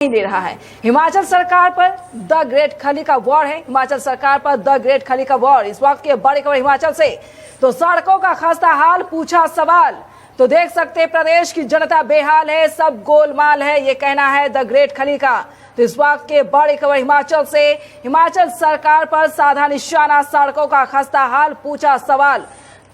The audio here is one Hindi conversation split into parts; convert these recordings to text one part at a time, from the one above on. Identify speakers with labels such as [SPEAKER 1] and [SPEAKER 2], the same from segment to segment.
[SPEAKER 1] दे रहा है। हिमाचल सरकार पर द ग्रेट खली का वॉर है। हिमाचल सरकार पर द ग्रेट खली का वॉर। इस वक्त के बड़ी खबर हिमाचल से, तो सड़कों का खस्ता हाल, पूछा सवाल। तो देख सकते हैं प्रदेश की जनता बेहाल है, सब गोलमाल है, ये कहना है द ग्रेट खली का। तो इस वक्त के बड़ी खबर हिमाचल से, हिमाचल सरकार पर साधा निशाना, सड़कों का खस्ता हाल, पूछा सवाल।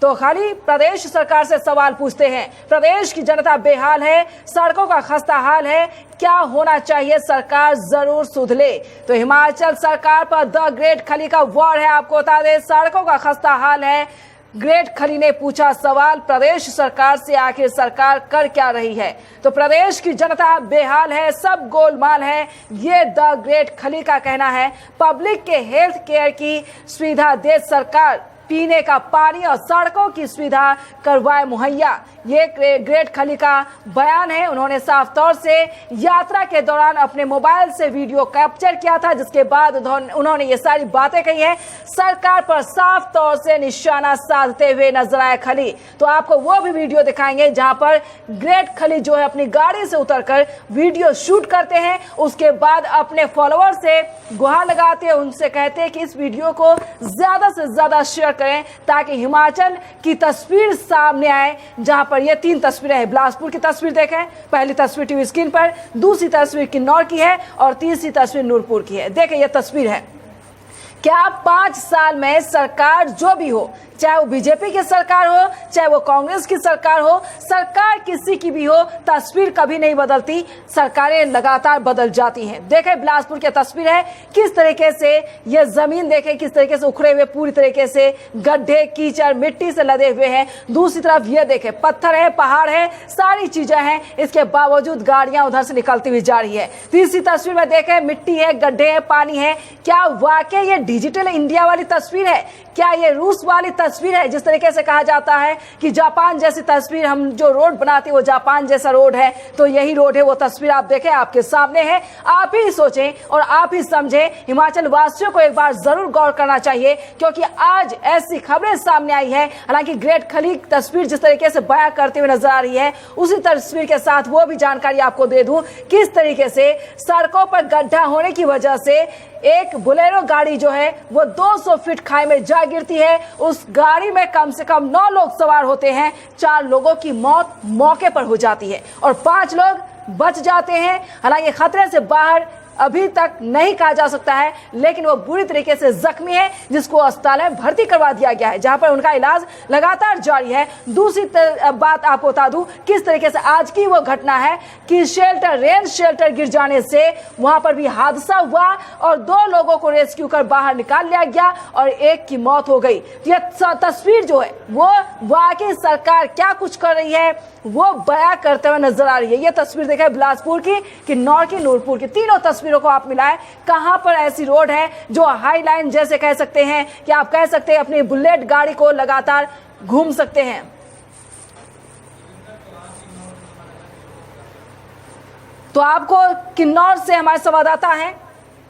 [SPEAKER 1] तो खाली प्रदेश सरकार से सवाल पूछते हैं, प्रदेश की जनता बेहाल है, सड़कों का खस्ता हाल है, क्या होना चाहिए, सरकार जरूर सुधरे। तो हिमाचल सरकार पर द ग्रेट खली का वॉर है। आपको बता दें, सड़कों का खस्ता हाल है, ग्रेट खली ने पूछा सवाल, प्रदेश सरकार से आखिर सरकार कर क्या रही है। तो प्रदेश की जनता बेहाल है, सब गोलमाल है, ये द ग्रेट खली का कहना है। पब्लिक के हेल्थ केयर की सुविधा दे सरकार, पीने का पानी और सड़कों की सुविधा करवाए मुहैया, ये ग्रेट खली का बयान है। उन्होंने साफ तौर से यात्रा के दौरान अपने मोबाइल से वीडियो कैप्चर किया था, जिसके बाद उन्होंने ये सारी बातें कही हैं। सरकार पर साफ तौर से निशाना साधते हुए नजर आए खली। तो आपको वो भी वीडियो दिखाएंगे जहां पर ग्रेट खली जो है अपनी गाड़ी से उतरकर वीडियो शूट करते हैं, उसके बाद अपने फॉलोअर से गुहार लगाते हैं, उनसे कहते हैं कि इस वीडियो को ज्यादा से ज्यादा शेयर करें ताकि हिमाचल की तस्वीर सामने आए। जहां पर ये 3 तस्वीरें हैं, बिलासपुर की तस्वीर देखें, पहली तस्वीर टीवी स्क्रीन पर, दूसरी तस्वीर किन्नौर की है और तीसरी तस्वीर नूरपुर की है। देखें ये तस्वीर है। क्या 5 साल में सरकार जो भी हो, चाहे वो बीजेपी की सरकार हो, चाहे वो कांग्रेस की सरकार हो, सरकार किसी की भी हो, तस्वीर कभी नहीं बदलती, सरकारें लगातार बदल जाती हैं। देखें बिलासपुर की तस्वीर है, किस तरीके से ये जमीन देखें, किस तरीके से उखड़े हुए, पूरी तरीके से गड्ढे, कीचड़, मिट्टी से लदे हुए हैं। दूसरी तरफ ये देखें, पत्थर है, पहाड़ है, सारी चीजें हैं, इसके बावजूद गाड़ियां उधर से निकलती हुई जा रही है। तीसरी तस्वीर में देखें, मिट्टी है, गड्ढे हैं, पानी है। क्या वाकई ये डिजिटल इंडिया वाली तस्वीर है? क्या ये रूस वाली तस्वीर है? जिस तरीके से कहा जाता है कि जापान जैसी तस्वीर, हम जो रोड बनाते हैं वो जापान जैसा रोड है, तो यही रोड है। वो तस्वीर आप देखें, आपके सामने है, आप ही सोचें और आप ही समझें। हिमाचल वासियों को एक बार जरूर गौर करना चाहिए, क्योंकि आज ऐसी खबरें सामने आई है। हालांकि ग्रेट खली तस्वीर जिस तरीके से बयां करते हुए नजर आ रही है, उसी तस्वीर के साथ वो भी जानकारी आपको दे दूं, किस तरीके से सड़कों पर गड्ढा होने की वजह से एक बोलेरो गाड़ी जो है वो 200 फीट खाई में जा गिरती है। उस गाड़ी में कम से कम 9 लोग सवार होते हैं। 4 लोगों की मौत मौके पर हो जाती है और 5 लोग बच जाते हैं। हालांकि खतरे से बाहर अभी तक नहीं कहा जा सकता है, लेकिन वो बुरी तरीके से जख्मी है, जिसको अस्पताल में भर्ती करवा दिया गया है, जहां पर उनका इलाज लगातार जारी है। दूसरी बात आपको बता दूं, किस तरीके से आज की वो घटना है कि रेन शेल्टर गिर जाने से वहां पर भी हादसा हुआ और 2 लोगों को रेस्क्यू कर बाहर निकाल लिया गया और एक की मौत हो गई। यह तस्वीर जो है वो वाकई सरकार क्या कुछ कर रही है वो बयां करते हुए नजर आ रही है। ये तस्वीर देखें बिलासपुर की, किन्नौर की, नूरपुर की, तीनों तस्वीरों को आप मिलाएं, कहां पर ऐसी रोड है जो हाई लाइन जैसे कह सकते हैं कि आप कह सकते हैं अपनी बुलेट गाड़ी को लगातार घूम सकते हैं। तो आपको किन्नौर से हमारे संवाददाता हैं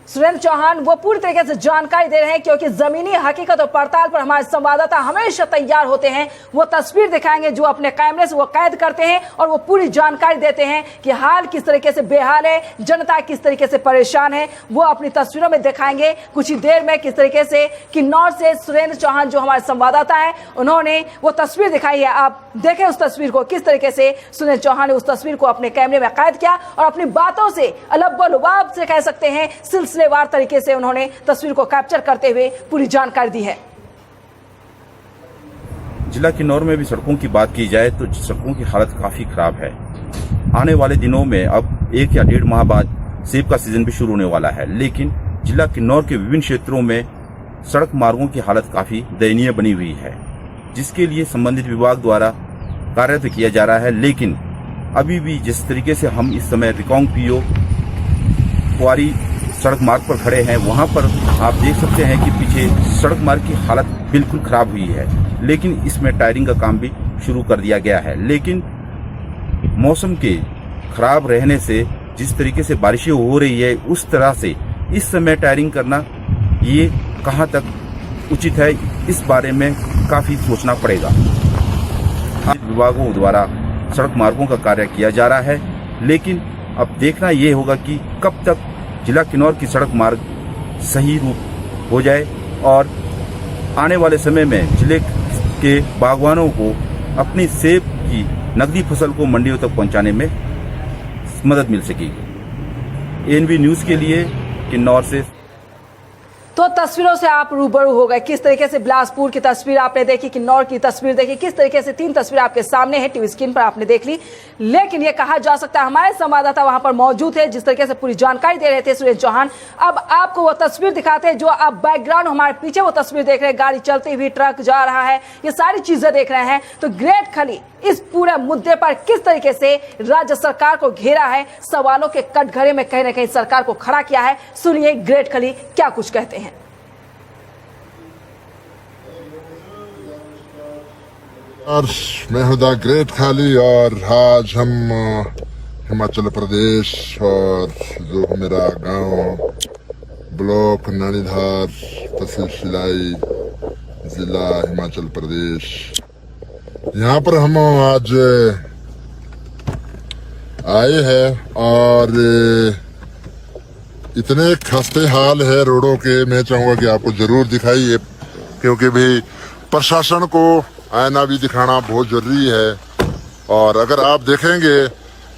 [SPEAKER 1] सुरेंद्र चौहान, वो पूरी तरीके से जानकारी दे रहे हैं, क्योंकि जमीनी हकीकत और पड़ताल पर हमारे संवाददाता हमेशा तैयार होते हैं। वो तस्वीर दिखाएंगे जो अपने कैमरे से वो कैद करते हैं और वो पूरी जानकारी देते हैं कि हाल किस तरीके से बेहाल है, जनता किस तरीके से परेशान है, वो अपनी तस्वीरों में दिखाएंगे कुछ ही देर में। किस तरीके से किन्नौर से सुरेंद्र चौहान जो हमारे संवाददाता है, उन्होंने वो तस्वीर दिखाई है। आप देखें उस तस्वीर को, किस तरीके से सुरेंद्र चौहान ने उस तस्वीर को अपने कैमरे में कैद किया और अपनी बातों से अलग से कह सकते हैं सिलसिलेवार तरीके से उन्होंने तस्वीर को कैप्चर करते हुए पूरी जानकारी दी है।
[SPEAKER 2] जिला किन्नौर में भी सड़कों की बात की जाए तो सड़कों की हालत काफी खराब है। आने वाले दिनों में अब 1 या 1.5 माह बाद सेब का सीजन भी शुरू होने वाला है, लेकिन जिला किन्नौर के विभिन्न क्षेत्रों में सड़क मार्गों की हालत काफी दयनीय बनी हुई है, जिसके लिए संबंधित विभाग द्वारा कार्य तो किया जा रहा है। लेकिन अभी भी जिस तरीके से हम इस समय रिकांग पीओ कुआरी सड़क मार्ग पर खड़े हैं, वहां पर आप देख सकते हैं कि पीछे सड़क मार्ग की हालत बिल्कुल खराब हुई है, लेकिन इसमें टायरिंग का काम भी शुरू कर दिया गया है। लेकिन मौसम के खराब रहने से जिस तरीके से बारिशें हो रही है, उस तरह से इस समय टायरिंग करना ये कहां तक उचित है, इस बारे में काफी सोचना पड़ेगा। विभागों द्वारा सड़क मार्गों का कार्य किया जा रहा है, लेकिन अब देखना ये होगा कि कब तक जिला किन्नौर की सड़क मार्ग सही रूप हो जाए और आने वाले समय में जिले के बागवानों को अपनी सेब की नकदी फसल को मंडियों तक पहुंचाने में मदद मिल सकेगी। एएनबी न्यूज़ के लिए किन्नौर से।
[SPEAKER 1] तो तस्वीरों से आप रूबरू हो गए, किस तरीके से बिलासपुर की तस्वीर आपने देखी, किन्नौर की तस्वीर देखी, किस तरीके से 3 तस्वीर आपके सामने है, टीवी स्क्रीन पर आपने देख ली। लेकिन ये कहा जा सकता है हमारे संवाददाता वहां पर मौजूद थे, जिस तरीके से पूरी जानकारी दे रहे थे सुरेश चौहान। अब आपको वो तस्वीर दिखाते हैं जो आप बैकग्राउंड हमारे पीछे वो तस्वीर देख रहे हैं, गाड़ी चलती हुई, ट्रक जा रहा है, ये सारी चीजें देख रहे हैं। तो ग्रेट खली इस पूरे मुद्दे पर किस तरीके से राज्य सरकार को घेरा है, सवालों के कटघरे में कहीं ना कहीं सरकार को खड़ा किया है। सुनिए ग्रेट खली क्या कुछ कहते हैं।
[SPEAKER 3] और मैं हूं द ग्रेट खली और आज हम हिमाचल प्रदेश और जो मेरा गांव ब्लॉक नानीधार तहसील शिलाई जिला हिमाचल प्रदेश, यहाँ पर हम आज आए हैं और इतने खस्ते हाल है रोडों के, मैं चाहूंगा कि आपको जरूर दिखाइए, क्योंकि भी प्रशासन को आईना भी दिखाना बहुत जरूरी है। और अगर आप देखेंगे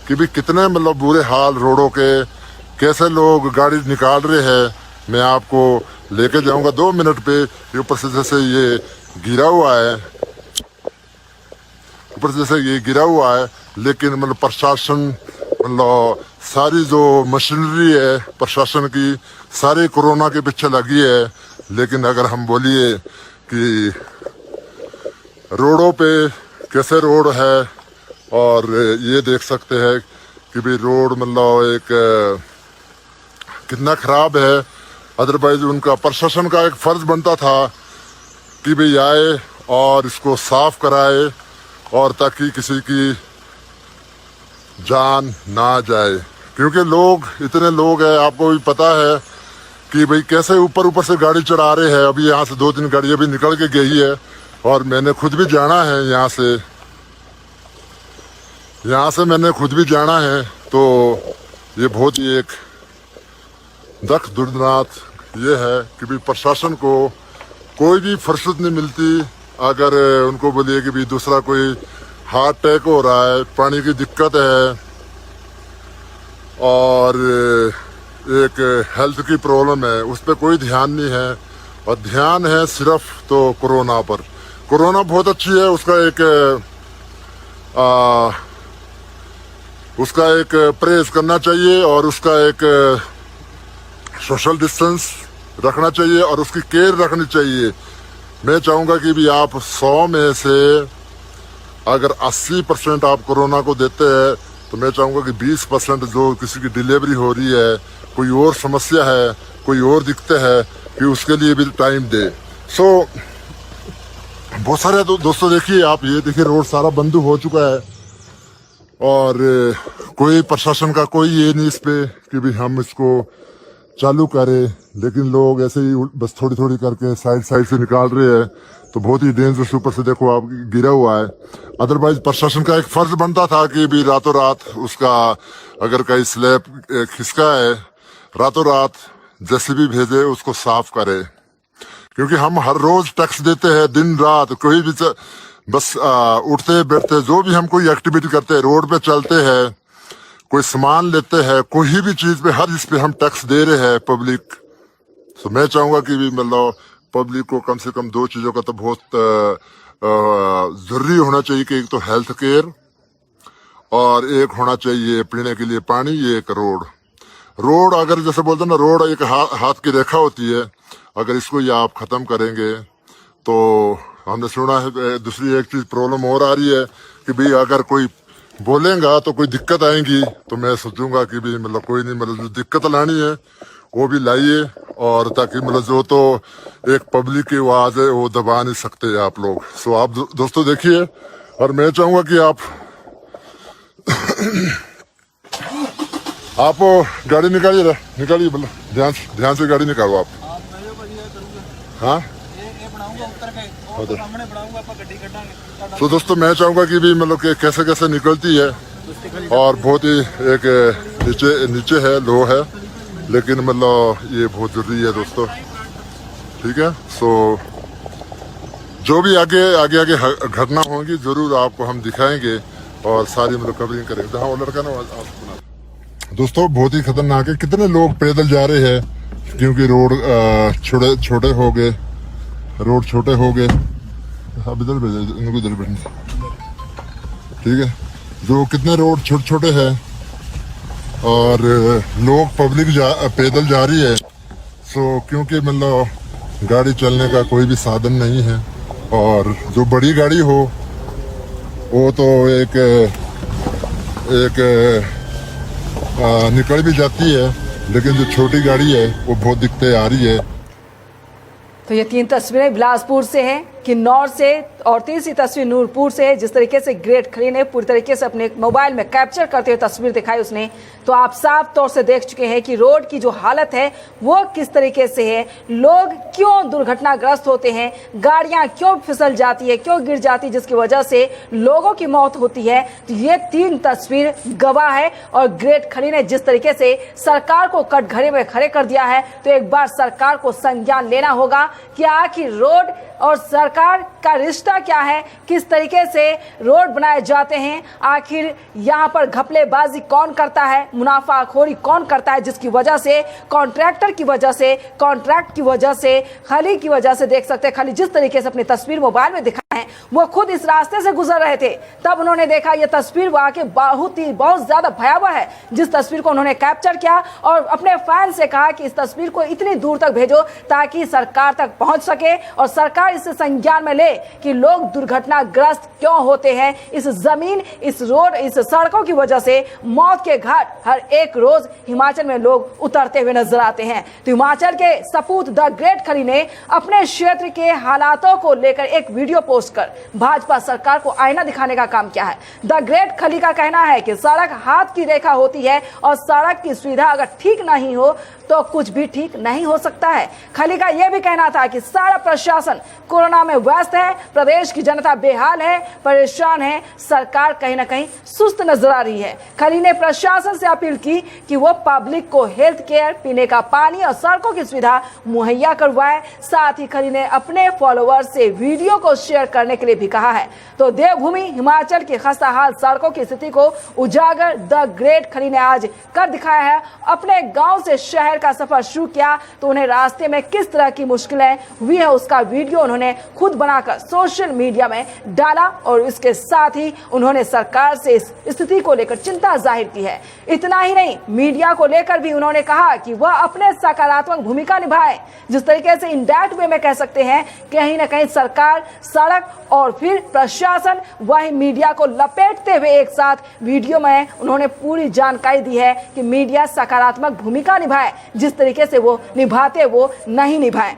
[SPEAKER 3] कि भी कितने मतलब बुरे हाल रोडों के, कैसे लोग गाड़ी निकाल रहे हैं, मैं आपको लेके जाऊंगा 2 मिनट पे। ऊपर से जैसे ये गिरा हुआ है, ऊपर से जैसे ये गिरा हुआ है, लेकिन मतलब प्रशासन मतलब सारी जो मशीनरी है प्रशासन की सारी कोरोना के पीछे लगी है। लेकिन अगर हम बोलिए कि रोडों पे कैसे रोड है, और ये देख सकते हैं कि भी रोड मतलब एक कितना खराब है। अदरवाइज उनका प्रशासन का एक फर्ज बनता था कि भाई आए और इसको साफ कराए, और ताकि किसी की जान ना जाए, क्योंकि लोग इतने लोग हैं, आपको भी पता है कि भाई कैसे ऊपर ऊपर से गाड़ी चढ़ा रहे हैं। अभी यहाँ से 2-3 गाड़ियां भी निकल के गई है और मैंने खुद भी जाना है यहाँ से मैंने खुद भी जाना है। तो ये बहुत ही एक दुर्दनाक ये है कि भी प्रशासन को कोई भी फुर्सत नहीं मिलती। अगर उनको बोलिए कि भी दूसरा कोई हार्ट अटैक हो रहा है, पानी की दिक्कत है और एक हेल्थ की प्रॉब्लम है, उस पर कोई ध्यान नहीं है। और ध्यान है सिर्फ तो कोरोना पर। कोरोना बहुत अच्छी है, उसका एक प्रेस करना चाहिए और उसका एक सोशल डिस्टेंस रखना चाहिए और उसकी केयर रखनी चाहिए। मैं चाहूँगा कि भी आप 100 में से अगर 80% आप कोरोना को देते हैं, तो मैं चाहूँगा कि 20% जो किसी की डिलीवरी हो रही है, कोई और समस्या है, कोई और दिक्कत है, कि उसके लिए भी टाइम दे। बहुत सारे दोस्तों देखिए आप, ये देखिए रोड सारा बंद हो चुका है और कोई प्रशासन का कोई ये नहीं इस पे कि भी हम इसको चालू करें। लेकिन लोग ऐसे ही बस थोड़ी थोड़ी करके साइड से निकाल रहे हैं। तो बहुत ही डेंजरस ऊपर से देखो आप गिरा हुआ है। अदरवाइज प्रशासन का एक फर्ज बनता था कि भी रातों रात उसका अगर कहीं स्लैब खिसका है, रातों रात जेसीबी भेजे उसको साफ करे, क्योंकि हम हर रोज टैक्स देते हैं दिन रात। कोई भी बस उठते बैठते जो भी हम कोई एक्टिविटी करते हैं, रोड पे चलते हैं, कोई सामान लेते हैं, कोई भी चीज पे, हर इस पे हम टैक्स दे रहे हैं पब्लिक। तो मैं चाहूंगा कि भी मतलब पब्लिक को कम से कम 2 चीजों का तो बहुत जरूरी होना चाहिए कि एक तो हेल्थ केयर और एक होना चाहिए पीने के लिए पानी, ये एक रोड अगर जैसे बोलते ना, रोड एक हाथ की रेखा होती है। अगर इसको ये आप खत्म करेंगे तो हमने सुना है दूसरी एक चीज प्रॉब्लम और आ रही है कि भाई अगर कोई बोलेगा तो कोई दिक्कत आएगी। तो मैं सोचूंगा कि भी मतलब कोई नहीं, मतलब जो दिक्कत लानी है वो भी लाइए, और ताकि मतलब जो तो एक पब्लिक की आवाज है वो दबा नहीं सकते आप लोग। सो आप दोस्तों देखिए, और मैं चाहूंगा कि आप गाड़ी निकालिए मतलब ध्यान से गाड़ी निकालो आप। हाँ तो दोस्तों मैं चाहूंगा कि भी मतलब कैसे निकलती है, और बहुत ही एक नीचे है, लो है, लेकिन मतलब ये बहुत जरूरी है दोस्तों। ठीक है, सो जो भी आगे घटना होंगी जरूर आपको हम दिखाएंगे और सारी मतलब कवरिंग करेंगे। हाँ, वो लड़का ना दोस्तों बहुत ही खतरनाक है। कितने लोग पैदल जा रहे हैं क्योंकि रोड छोटे हो गए, रोड छोटे हो गए। अब इधर भेजा, इनको इधर बैठने, ठीक है। जो कितने रोड छोटे हैं और लोग पब्लिक पैदल जा रही है। सो क्योंकि मतलब गाड़ी चलने का कोई भी साधन नहीं है, और जो बड़ी गाड़ी हो वो तो एक निकल भी जाती है, लेकिन जो छोटी गाड़ी है वो बहुत दिक्कतें आ रही है।
[SPEAKER 1] तो ये 3 तस्वीरें बिलासपुर से हैं, किन्नौर से, और तीसरी तस्वीर नूरपुर से है। जिस तरीके से ग्रेट खली ने पूरी तरीके से अपने मोबाइल में कैप्चर करते हुए तस्वीर दिखाई उसने, तो आप साफ तौर से देख चुके हैं कि रोड की जो हालत है वो किस तरीके से है। लोग क्यों दुर्घटनाग्रस्त होते हैं, गाड़ियां क्यों फिसल जाती है, क्यों गिर जाती है, जिसकी वजह से लोगों की मौत होती है। तो ये 3 तस्वीर गवाह है। और ग्रेट खली ने जिस तरीके से सरकार को कटघरे में खड़े कर दिया है, तो एक बार सरकार को संज्ञान लेना होगा कि आखिर रोड और सरकार का रिश्ता क्या है, किस तरीके से रोड बनाए जाते हैं, आखिर यहाँ पर घपलेबाजी कौन करता है, मुनाफाखोरी कौन करता है, जिसकी वजह से कॉन्ट्रैक्टर की वजह से, कॉन्ट्रैक्ट की वजह से, खली की वजह से देख सकते हैं। खली जिस तरीके से अपनी तस्वीर मोबाइल में दिखा है, वो खुद इस रास्ते से गुजर रहे थे, तब उन्होंने देखा ये तस्वीर वाकई बहुत ज्यादा भयावह है। जिस तस्वीर को उन्होंने कैप्चर किया और अपने फैन से कहा कि इस तस्वीर को इतनी दूर तक भेजो ताकि सरकार तक पहुंच सके और सरकार इससे संज्ञान में ले कि लोग दुर्घटनाग्रस्त क्यों होते हैं। इस जमीन, इस रोड, इस सड़कों की वजह से मौत के घाट हर एक रोज हिमाचल में लोग उतरते हुए नजर आते हैं। तो हिमाचल के सपूत द ग्रेट खली ने अपने क्षेत्र के हालातों को लेकर एक वीडियो पोस्ट कर भाजपा सरकार को आईना दिखाने का काम किया है। द ग्रेट खली का कहना है कि सड़क हाथ की रेखा होती है और सड़क की सुविधा अगर ठीक नहीं हो तो कुछ भी ठीक नहीं हो सकता है। खली का यह भी कहना था कि सारा प्रशासन कोरोना में व्यस्त है, प्रदेश की जनता बेहाल है, परेशान है, सरकार कहीं ना कहीं सुस्त नजर आ रही है। खली ने प्रशासन से अपील की कि वो पब्लिक को हेल्थ केयर, पीने का पानी और सड़कों की सुविधा मुहैया करवाए। साथ ही खली ने अपने फॉलोअर्स से वीडियो को शेयर करने के लिए भी कहा है। तो देवभूमि हिमाचल की खस्ताहाल सड़कों की स्थिति को उजागर द ग्रेट खली ने आज कर दिखाया है। अपने गांव से शहर का सफर शुरू किया तो उन्हें रास्ते में किस तरह की मुश्किलें हुई है उसका वीडियो उन्होंने खुद बनाकर सोशल मीडिया में डाला और इसके साथ ही उन्होंने सरकार से इस स्थिति को लेकर चिंता जाहिर की है। इतना ही नहीं, मीडिया को लेकर भी उन्होंने कहा कि वह अपने सकारात्मक भूमिका निभाए। जिस तरीके से इनडायरेक्ट वे में कह सकते हैं, कहीं ना कहीं सरकार, सड़क और फिर प्रशासन वही मीडिया को लपेटते हुए एक साथ वीडियो में उन्होंने पूरी जानकारी दी है कि मीडिया सकारात्मक भूमिका निभाए, जिस तरीके से वो निभाते वो नहीं निभाए।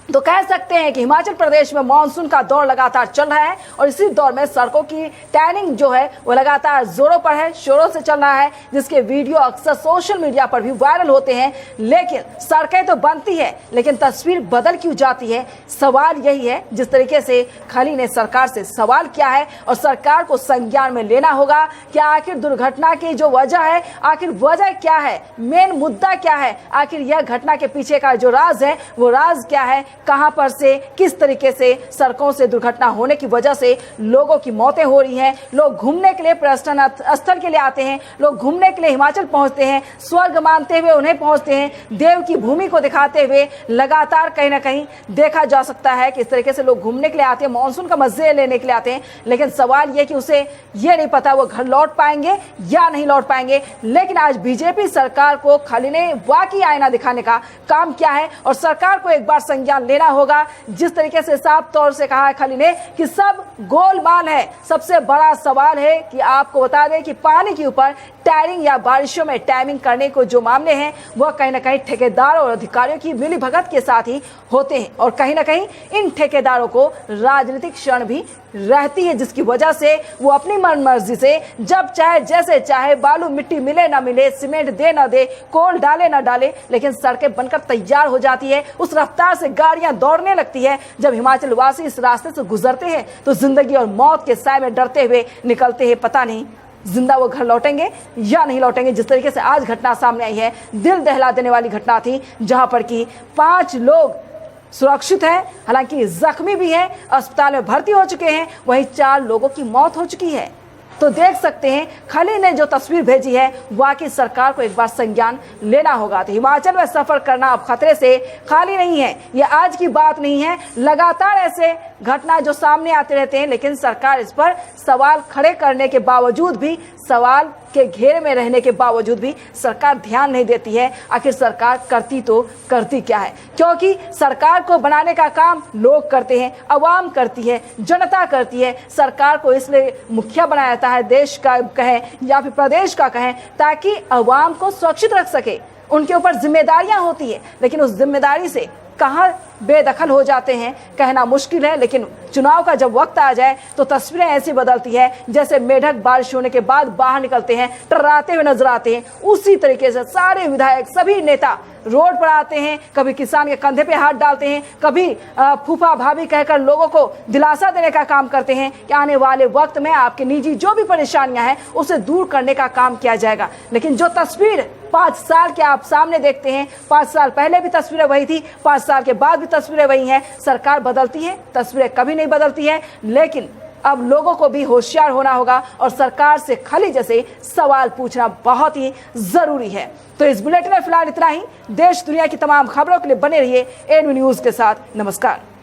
[SPEAKER 1] तो कह सकते हैं कि हिमाचल प्रदेश में मानसून का दौर लगातार चल रहा है और इसी दौर में सड़कों की टैनिंग जो है वो लगातार जोरों पर है, शोरों से चल रहा है, जिसके वीडियो अक्सर सोशल मीडिया पर भी वायरल होते हैं। लेकिन सड़कें तो बनती है, लेकिन तस्वीर बदल क्यों जाती है? सवाल यही है। जिस तरीके से खली ने सरकार से सवाल किया है और सरकार को संज्ञान में लेना होगा कि आखिर दुर्घटना की जो वजह है, आखिर वजह क्या है, मेन मुद्दा क्या है, आखिर यह घटना के पीछे का जो राज है वो राज क्या है, कहां पर से किस तरीके से सड़कों से दुर्घटना होने की वजह से लोगों की मौतें हो रही हैं। लोग घूमने के लिए पर्यटन स्थल के लिए आते हैं, लोग घूमने के लिए हिमाचल पहुंचते हैं, स्वर्ग मानते हुए उन्हें पहुंचते हैं, देव की भूमि को दिखाते हुए लगातार कहीं ना कहीं देखा जा सकता है कि इस तरीके से लोग घूमने के लिए आते हैं, मानसून का मजे लेने के लिए आते हैं। लेकिन सवाल यह कि उसे ये नहीं पता वो घर लौट पाएंगे या नहीं लौट पाएंगे। लेकिन आज बीजेपी सरकार को खली ने वाकई आईना दिखाने का काम किया है और सरकार को एक बार संज्ञान लेना होगा। जिस तरीके से साफ तौर से कहा है खली ने कि सब गोलमाल है। सबसे बड़ा सवाल है कि आपको बता दें कि पानी के ऊपर टायरिंग या बारिशों में टाइमिंग करने को जो मामले हैं वह कहीं ना कहीं ठेकेदारों और अधिकारियों की मिलीभगत के साथ ही होते हैं और कहीं ना कहीं इन ठेकेदारों को राजनीतिक क्षण भी रहती है, जिसकी वजह से वो अपनी मनमर्जी से जब चाहे जैसे चाहे बालू मिट्टी मिले ना मिले, सीमेंट दे ना दे, कोल डाले ना डाले, लेकिन सड़कें बनकर तैयार हो जाती है। उस रफ्तार से गाड़ियां दौड़ने लगती है। जब हिमाचल वासी इस रास्ते से गुजरते हैं तो जिंदगी और मौत के साए में डरते हुए निकलते हैं, पता नहीं जिंदा वो घर लौटेंगे या नहीं लौटेंगे। जिस तरीके से आज घटना सामने आई है, दिल दहला देने वाली घटना थी, जहां पर कि 5 लोग सुरक्षित हैं, हालांकि जख्मी भी हैं, अस्पताल में भर्ती हो चुके हैं, वहीं 4 लोगों की मौत हो चुकी है। तो देख सकते हैं खली ने जो तस्वीर भेजी है, वाकई सरकार को एक बार संज्ञान लेना होगा। तो हिमाचल में सफर करना अब खतरे से खाली नहीं है, ये आज की बात नहीं है, लगातार ऐसे घटना जो सामने आते रहते हैं, लेकिन सरकार इस पर सवाल खड़े करने के बावजूद भी, सवाल के घेरे में रहने के बावजूद भी सरकार ध्यान नहीं देती है। आखिर सरकार करती तो करती क्या है, क्योंकि सरकार को बनाने का काम लोग करते हैं, अवाम करती है, जनता करती है। सरकार को इसलिए मुखिया बनाया जाता है, देश का कहें या फिर प्रदेश का कहें, ताकि अवाम को सुरक्षित रख सके। उनके ऊपर जिम्मेदारियां होती है, लेकिन उस जिम्मेदारी से कहां बेदखल हो जाते हैं कहना मुश्किल है। लेकिन चुनाव का जब वक्त आ जाए तो तस्वीरें ऐसी बदलती है जैसे मेढक बारिश होने के बाद बाहर निकलते हैं, टर्राते हुए नजर आते हैं। उसी तरीके से सारे विधायक, सभी नेता रोड पर आते हैं, कभी किसान के कंधे पे हाथ डालते हैं, कभी फूफा भाभी कहकर लोगों को दिलासा देने का काम करते हैं कि आने वाले वक्त में आपकी निजी जो भी परेशानियां हैं उसे दूर करने का काम किया जाएगा। लेकिन जो तस्वीर 5 साल के आप सामने देखते हैं, 5 साल पहले भी तस्वीरें वही थी, 5 साल के बाद भी तस्वीरें वही हैं। सरकार बदलती है, तस्वीरें कभी नहीं बदलती है, लेकिन अब लोगों को भी होशियार होना होगा और सरकार से खली जैसे सवाल पूछना बहुत ही जरूरी है। तो इस बुलेटिन में फिलहाल इतना ही। देश दुनिया की तमाम खबरों के लिए बने रहिए एनवी न्यूज के साथ। नमस्कार।